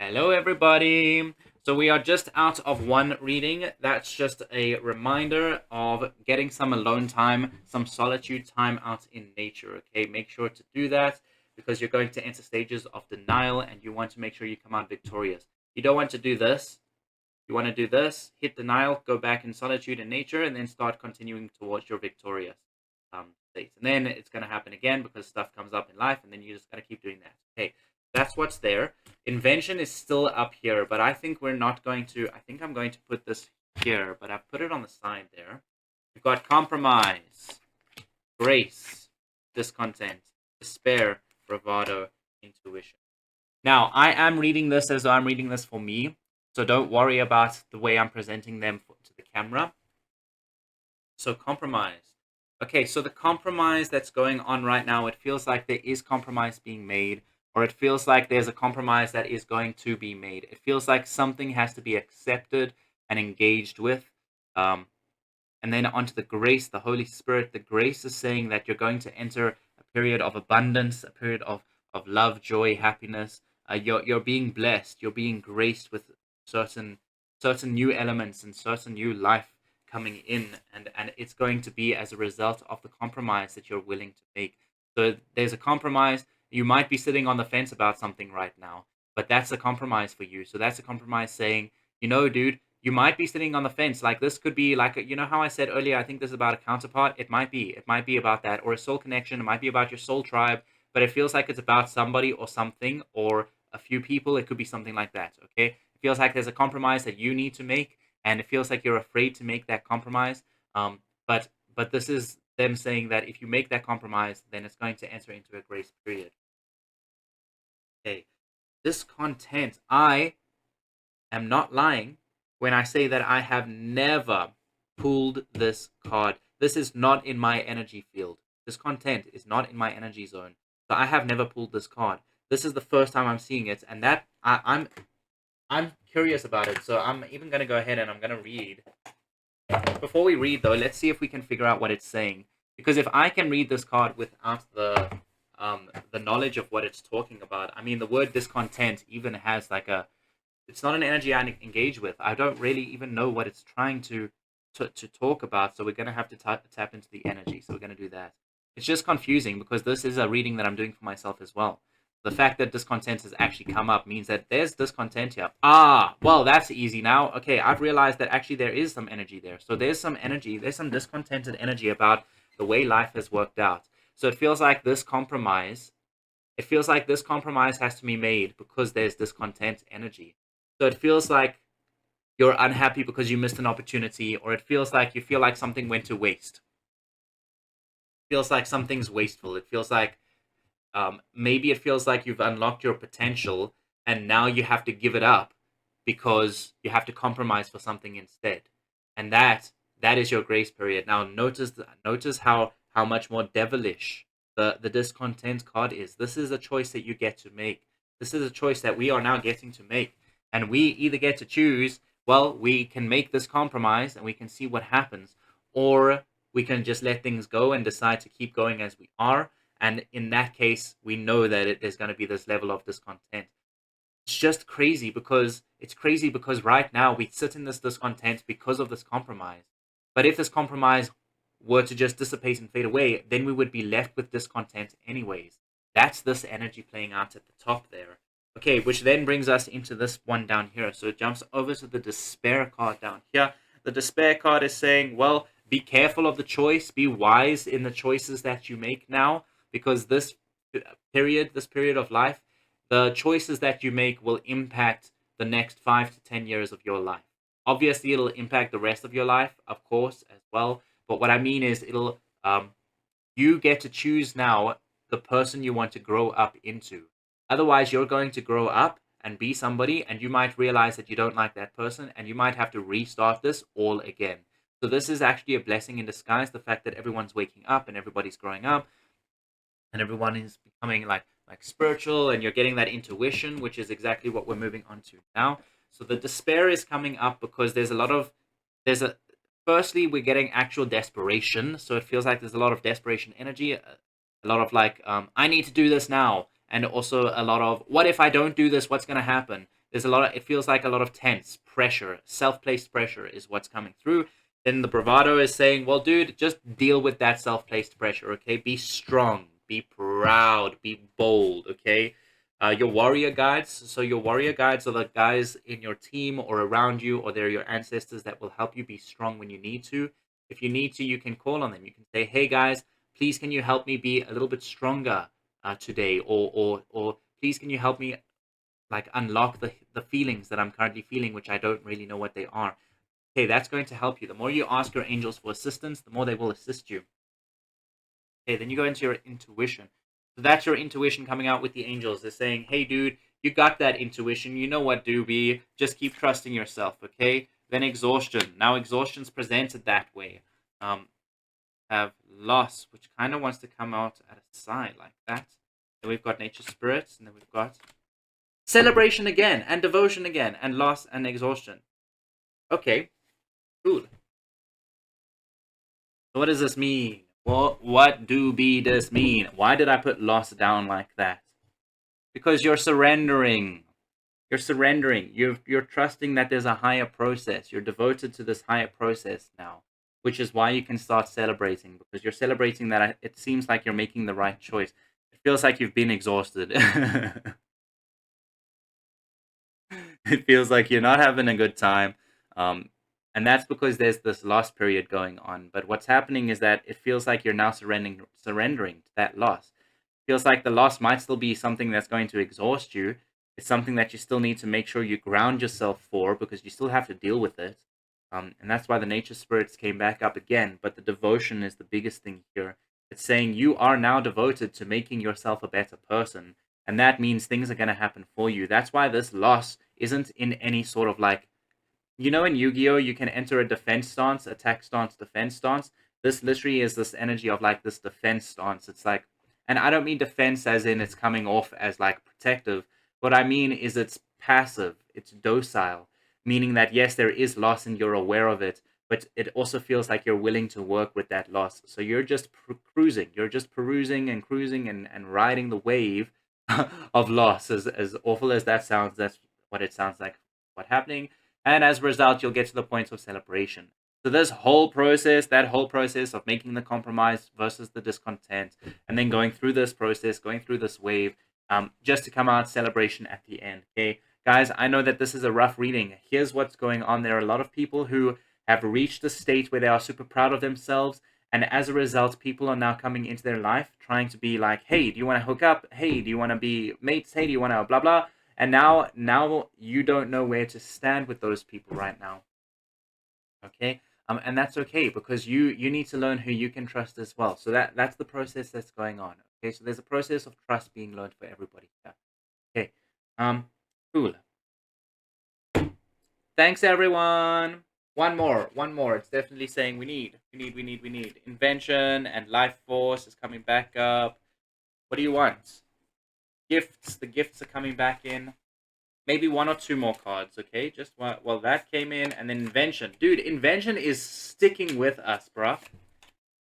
Hello, everybody. So we are just out of one reading. That's just a reminder of getting some alone time, some solitude time out in nature. Okay, make sure to do that because you're going to enter stages of denial and you want to make sure you come out victorious. You don't want to do this. You want to do this, hit denial, go back in solitude and nature, and then start continuing towards your victorious state. And then it's going to happen again because stuff comes up in life, and then you just got to keep doing that. Okay, that's what's there. Invention is still up here, but I think we're not going to. I think I'm going to put this here, but I've put it on the side there. We've got compromise, grace, discontent, despair, bravado, intuition. Now, I am reading this as though I'm reading this for me, so don't worry about the way I'm presenting them to the camera. So compromise. Okay, so the compromise that's going on right now, it feels like there is compromise being made, or it feels like there's a compromise that is going to be made. It feels like something has to be accepted and engaged with. And then onto the grace, the Holy Spirit. The grace is saying that you're going to enter a period of abundance, a period of love, joy, happiness. You're being blessed. You're being graced with certain certain new elements and certain new life coming in, and it's going to be as a result of the compromise that you're willing to make. So there's a compromise. You might be sitting on the fence about something right now, but that's a compromise for you. So that's a compromise saying, dude, you might be sitting on the fence. Like this could be like, how I said earlier, I think this is about a counterpart. It might be about that, or a soul connection. It might be about your soul tribe, but it feels like it's about somebody or something or a few people. It could be something like that. Okay. It feels like there's a compromise that you need to make, and it feels like you're afraid to make that compromise. But this is them saying that if you make that compromise, then it's going to enter into a grace period. Okay. Discontent. I am not lying when I say that I have never pulled this card. This is not in my energy field. Discontent is not in my energy zone. So I have never pulled this card. This is the first time I'm seeing it, and that I'm curious about it. So I'm even gonna go ahead and I'm gonna read. Before we read though, let's see if we can figure out what it's saying. Because if I can read this card without the knowledge of what it's talking about, I mean the word discontent even has like a it's not an energy I engage with. I don't really even know what it's trying to talk about. So we're going to have to tap into the energy. So we're going to do that. It's just confusing because this is a reading that I'm doing for myself as well. The fact that discontent has actually come up means that there's discontent here. Ah, well, that's easy now. Okay, I've realized that actually there is some energy there. So there's some energy, there's some discontented energy about the way life has worked out. So it feels like this compromise has to be made because there's discontent energy. So it feels like you're unhappy because you missed an opportunity, or it feels like you feel like something went to waste. It feels like something's wasteful. It feels like maybe it feels like you've unlocked your potential and now you have to give it up because you have to compromise for something instead. And that is your grace period. Now notice how much more devilish the discontent card is. This is a choice that you get to make. This is a choice that we are now getting to make. And we either get to choose, well, we can make this compromise and we can see what happens, or we can just let things go and decide to keep going as we are. And in that case, we know that there's going to be this level of discontent. It's just crazy because right now we sit in this discontent because of this compromise. But if this compromise were to just dissipate and fade away, then we would be left with discontent anyways. That's this energy playing out at the top there. Okay, which then brings us into this one down here. So it jumps over to the despair card down here. The despair card is saying, well, be careful of the choice, be wise in the choices that you make now, because this period of life, the choices that you make will impact the next 5 to 10 years of your life. Obviously, it'll impact the rest of your life, of course, as well. But what I mean is, you get to choose now the person you want to grow up into. Otherwise, you're going to grow up and be somebody, and you might realize that you don't like that person, and you might have to restart this all again. So this is actually a blessing in disguise, the fact that everyone's waking up and everybody's growing up and everyone is becoming like spiritual, and you're getting that intuition, which is exactly what we're moving on to now. So the despair is coming up because there's a firstly, we're getting actual desperation, so it feels like there's a lot of desperation energy, a lot of like, I need to do this now, and also a lot of, what if I don't do this? What's going to happen? There's a lot of, it feels like a lot of tense pressure, self-placed pressure is what's coming through. Then the bravado is saying, well, dude, just deal with that self-placed pressure, okay? Be strong, be proud, be bold, okay? Your warrior guides. So your warrior guides are the guys in your team or around you, or they're your ancestors that will help you be strong when you need to. If you need to, you can call on them. You can say, hey guys, please can you help me be a little bit stronger today? Or please can you help me like unlock the feelings that I'm currently feeling, which I don't really know what they are. Okay, that's going to help you. The more you ask your angels for assistance, the more they will assist you. Okay, then you go into your intuition. So that's your intuition coming out with the angels. They're saying, hey, dude, you got that intuition. You know what, doobie. Just keep trusting yourself, okay? Then exhaustion. Now, exhaustion's presented that way. Have loss, which kind of wants to come out at a side like that. Then we've got nature spirits, and then we've got celebration again, and devotion again, and loss and exhaustion. Okay, cool. So what does this mean? What do be this mean? Why did I put loss down like that? Because you're surrendering. You're surrendering. You're trusting that there's a higher process. You're devoted to this higher process now, which is why you can start celebrating, because you're celebrating that it seems like you're making the right choice. It feels like you've been exhausted. It feels like you're not having a good time. And that's because there's this loss period going on. But what's happening is that it feels like you're now surrendering to that loss. It feels like the loss might still be something that's going to exhaust you. It's something that you still need to make sure you ground yourself for, because you still have to deal with it. And that's why the nature spirits came back up again. But the devotion is the biggest thing here. It's saying you are now devoted to making yourself a better person. And that means things are going to happen for you. That's why this loss isn't in any sort of like, you know, in Yu-Gi-Oh, you can enter a defense stance, attack stance, defense stance. This literally is this energy of like this defense stance. It's like, and I don't mean defense as in it's coming off as like protective. What I mean is it's passive, it's docile, meaning that yes, there is loss and you're aware of it, but it also feels like you're willing to work with that loss. So you're just cruising, you're just perusing and cruising and riding the wave of loss. As awful as that sounds, that's what it sounds like, what's happening. And as a result, you'll get to the point of celebration. So this whole process, that whole process of making the compromise versus the discontent, and then going through this process, going through this wave, just to come out celebration at the end. Okay, guys, I know that this is a rough reading. Here's what's going on. There are a lot of people who have reached a state where they are super proud of themselves, and as a result, people are now coming into their life trying to be like, hey, do you want to hook up? Hey, do you want to be mates? Hey, do you want to blah blah? And now you don't know where to stand with those people right now. Okay, and that's okay, because you need to learn who you can trust as well. So that's the process that's going on. Okay, so there's a process of trust being learned for everybody. Yeah. Okay, cool. Thanks everyone. One more. It's definitely saying we need invention and life force is coming back up. What do you want? Gifts. The gifts are coming back in. Maybe one or two more cards, okay? Just one. Well, that came in, and then invention. Dude, invention is sticking with us, bruh.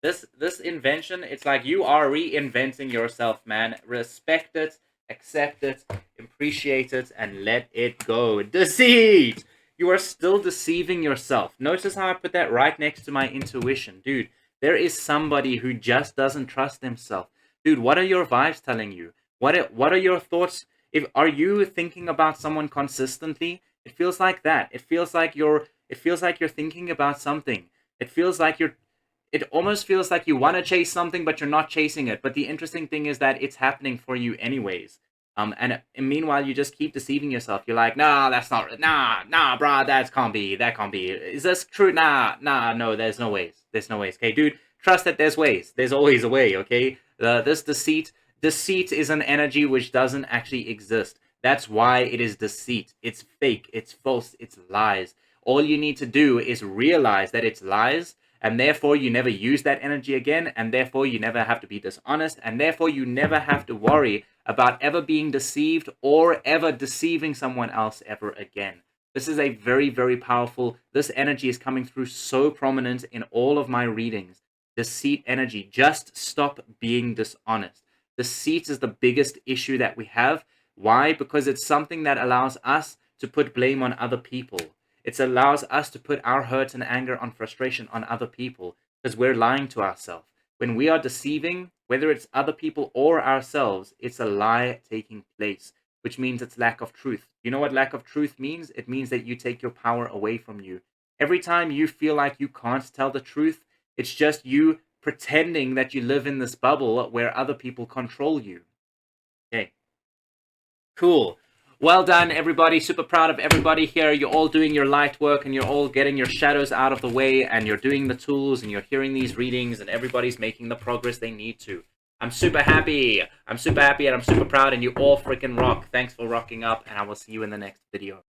This invention, it's like you are reinventing yourself, man. Respect it, accept it, appreciate it, and let it go. Deceit! You are still deceiving yourself. Notice how I put that right next to my intuition. Dude, there is somebody who just doesn't trust themselves. Dude, what are your vibes telling you? What are your thoughts? If are you thinking about someone consistently? It feels like that. It feels like you're thinking about something. It almost feels like you want to chase something, but you're not chasing it. But the interesting thing is that it's happening for you anyways. And meanwhile, you just keep deceiving yourself. You're like, nah, that's not, nah, brah, that can't be. Is this true? Nah, no, there's no ways. There's no ways. Okay, dude, trust that there's ways. There's always a way. Okay, this deceit is an energy which doesn't actually exist. That's why it is deceit. It's fake. It's false. It's lies. All you need to do is realize that it's lies, and therefore you never use that energy again, and therefore you never have to be dishonest, and therefore you never have to worry about ever being deceived or ever deceiving someone else ever again. This is a very, very powerful, this energy is coming through so prominent in all of my readings. Deceit energy. Just stop being dishonest. Deceit is the biggest issue that we have. Why? Because it's something that allows us to put blame on other people. It allows us to put our hurt and anger and frustration on other people because we're lying to ourselves. When we are deceiving, whether it's other people or ourselves, it's a lie taking place, which means it's lack of truth. You know what lack of truth means? It means that you take your power away from you. Every time you feel like you can't tell the truth, it's just you pretending that you live in this bubble where other people control you. Okay. Cool. Well done, everybody. Super proud of everybody here. You're all doing your light work and you're all getting your shadows out of the way and you're doing the tools and you're hearing these readings and everybody's making the progress they need to. I'm super happy. I'm super happy and I'm super proud and you all freaking rock. Thanks for rocking up and I will see you in the next video.